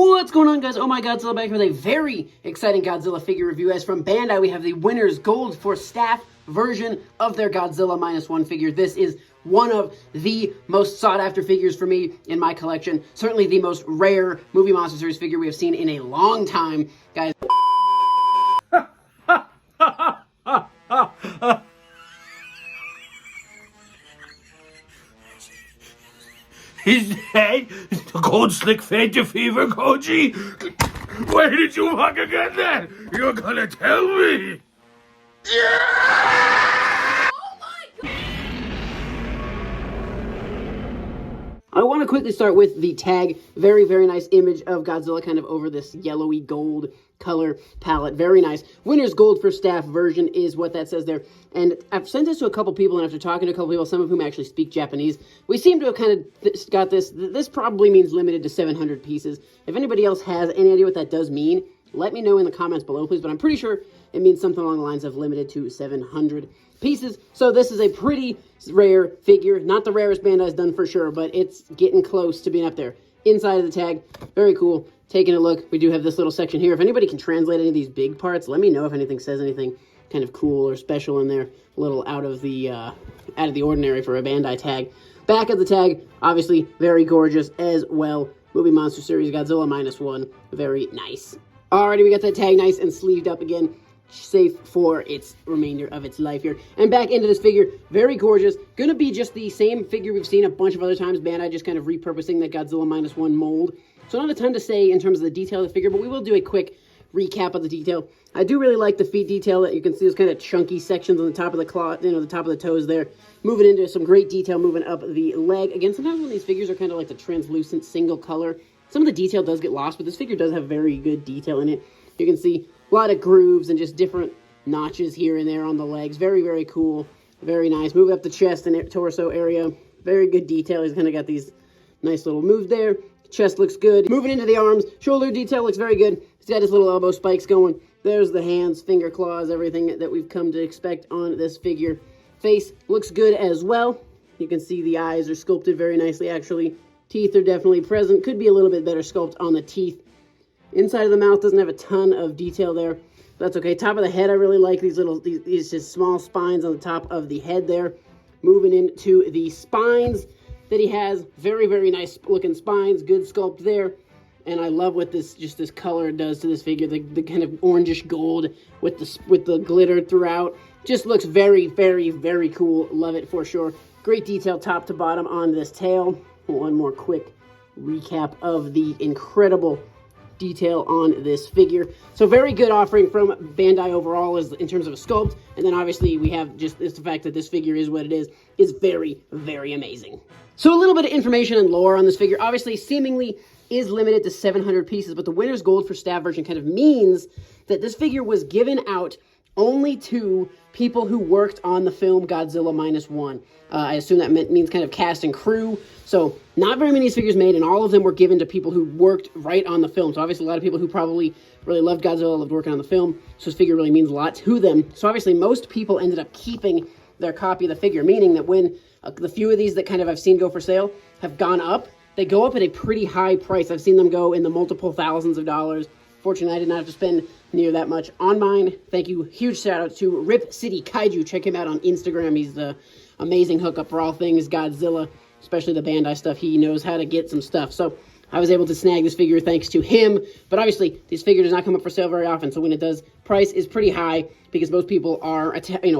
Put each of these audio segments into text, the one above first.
What's going on, guys? Oh my Godzilla back with a very exciting Godzilla figure review. As from Bandai, we have the winner's gold for staff version of their Godzilla Minus One figure. This is one of the most sought after figures for me in my collection. Certainly the most rare Movie Monster Series figure we have seen in a long time, guys. Is that the cold slick Fanta fever, Koji? Where did you fucking get that? You're gonna tell me? I want to quickly start with the tag. Very, very nice image of Godzilla kind of over this yellowy gold color palette. Very nice. Winner's gold for staff version is what that says there. And I've sent this to a couple people, and after talking to a couple people, some of whom actually speak Japanese, we seem to have kind of got this. This probably means limited to 700 pieces. If anybody else has any idea what that does mean, let me know in the comments below, please. But I'm pretty sure it means something along the lines of limited to 700 pieces. So this is a pretty rare figure. Not the rarest Bandai's done for sure, but it's getting close to being up there. Inside of the tag, very cool. Taking a look, we do have this little section here. If anybody can translate any of these big parts, let me know if anything says anything kind of cool or special in there. A little out of the ordinary for a Bandai tag. Back of the tag, obviously very gorgeous as well. Movie Monster Series Godzilla Minus One, very nice. Alrighty, we got that tag nice and sleeved up again. Safe for its remainder of its life here. And back into this figure, very gorgeous. Gonna be just the same figure we've seen a bunch of other times. Bandai just kind of repurposing that Godzilla Minus One mold. So not a ton to say in terms of the detail of the figure, but we will do a quick recap of the detail. I do really like the feet detail. That you can see those kind of chunky sections on the top of the claw, the top of the toes there. Moving into some great detail, moving up the leg. Again, sometimes when these figures are kind of like the translucent single color, some of the detail does get lost, but this figure does have very good detail in it. You can see a lot of grooves and just different notches here and there on the legs. Very, very cool. Very nice. Moving up the chest and torso area. Very good detail. He's kind of got these nice little moves there. Chest looks good. Moving into the arms. Shoulder detail looks very good. He's got his little elbow spikes going. There's the hands, finger claws, everything that we've come to expect on this figure. Face looks good as well. You can see the eyes are sculpted very nicely, actually. Teeth are definitely present. Could be a little bit better sculpt on the teeth. Inside of the mouth doesn't have a ton of detail there. That's okay. Top of the head, I really like these just small spines on the top of the head there. Moving into the spines that he has. Very, very nice looking spines. Good sculpt there. And I love what this color does to this figure. The kind of orangish gold with the glitter throughout. Just looks very, very, very cool. Love it for sure. Great detail top to bottom on this tail. One more quick recap of the incredible detail on this figure. So very good offering from Bandai overall in terms of a sculpt. And then obviously we have just the fact that this figure is what it is very, very amazing. So a little bit of information and lore on this figure. Obviously, seemingly is limited to 700 pieces, but the winner's gold for staff version kind of means that this figure was given out only to people who worked on the film Godzilla Minus One. I assume that means kind of cast and crew. So not very many of these figures made, and all of them were given to people who worked right on the film. So obviously a lot of people who probably really loved Godzilla, loved working on the film. So this figure really means a lot to them. So obviously most people ended up keeping their copy of the figure, meaning that when the few of these that kind of I've seen go for sale have gone up, they go up at a pretty high price. I've seen them go in the multiple thousands of dollars. Fortunately, I did not have to spend near that much on mine. Thank you. Huge shout out to Rip City Kaiju. Check him out on Instagram. He's the amazing hookup for all things Godzilla, especially the Bandai stuff. He knows how to get some stuff. So I was able to snag this figure thanks to him. But obviously, this figure does not come up for sale very often. So when it does, price is pretty high because most people are,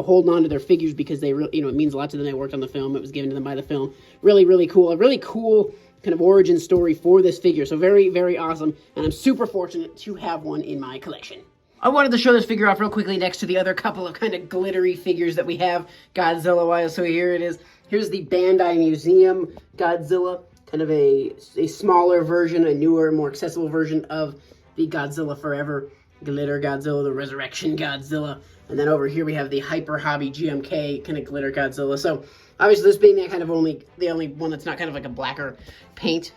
holding on to their figures because they really, it means a lot to them. They worked on the film. It was given to them by the film. Really, really cool. A really cool kind of origin story for this figure. So very, very awesome. And I'm super fortunate to have one in my collection. I wanted to show this figure off real quickly next to the other couple of kind of glittery figures that we have Godzilla-wise. So here it is. Here's the Bandai Museum Godzilla. Kind of a smaller version, a newer, more accessible version of the Godzilla Forever Glitter Godzilla, the Resurrection Godzilla. And then over here we have the Hyper Hobby GMK kind of Glitter Godzilla. So obviously this being that kind of the only one that's not kind of like a blacker paint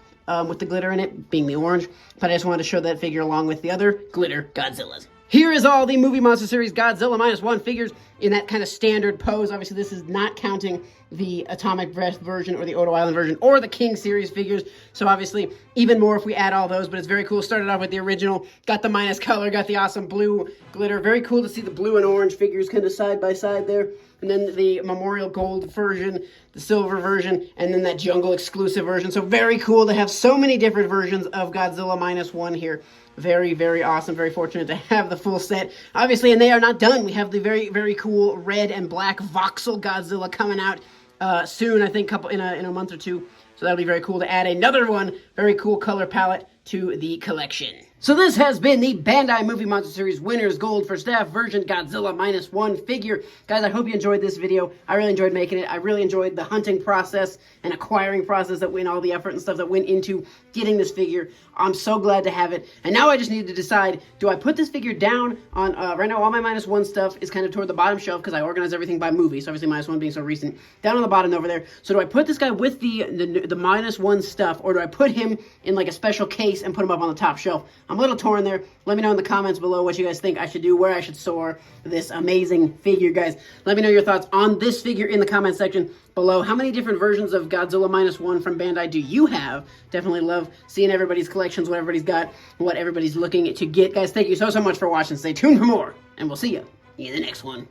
with the glitter in it, being the orange. But I just wanted to show that figure along with the other glitter Godzillas. Here is all the Movie Monster Series Godzilla Minus One figures in that kind of standard pose. Obviously, this is not counting the Atomic Breath version or the Odo Island version or the King series figures. So obviously, even more if we add all those, but it's very cool. Started off with the original, got the minus color, got the awesome blue glitter. Very cool to see the blue and orange figures kind of side by side there. And then the Memorial Gold version, the silver version, and then that Jungle exclusive version. So very cool to have so many different versions of Godzilla Minus One here. Very, very awesome. Very fortunate to have the full set. Obviously, and they are not done. We have the very, very cool red and black voxel Godzilla coming out soon, I think in a month or two. So that'll be very cool to add another one. Very cool color palette to the collection. So this has been the Bandai Movie Monster Series Winners Gold for Staff version Godzilla Minus One figure. Guys, I hope you enjoyed this video. I really enjoyed making it. I really enjoyed the hunting process and acquiring process that went, all the effort and stuff that went into getting this figure. I'm so glad to have it. And now I just need to decide, do I put this figure down on, right now all my Minus One stuff is kind of toward the bottom shelf because I organize everything by movie. So obviously Minus One being so recent. Down on the bottom over there. So do I put this guy with the Minus One stuff, or do I put him in like a special case and put him up on the top shelf? I'm a little torn there. Let me know in the comments below what you guys think I should do, where I should store this amazing figure, guys. Let me know your thoughts on this figure in the comment section below. How many different versions of Godzilla Minus One from Bandai do you have? Definitely love seeing everybody's collections, what everybody's got, what everybody's looking to get. Guys, thank you so much for watching. Stay tuned for more, and we'll see you in the next one.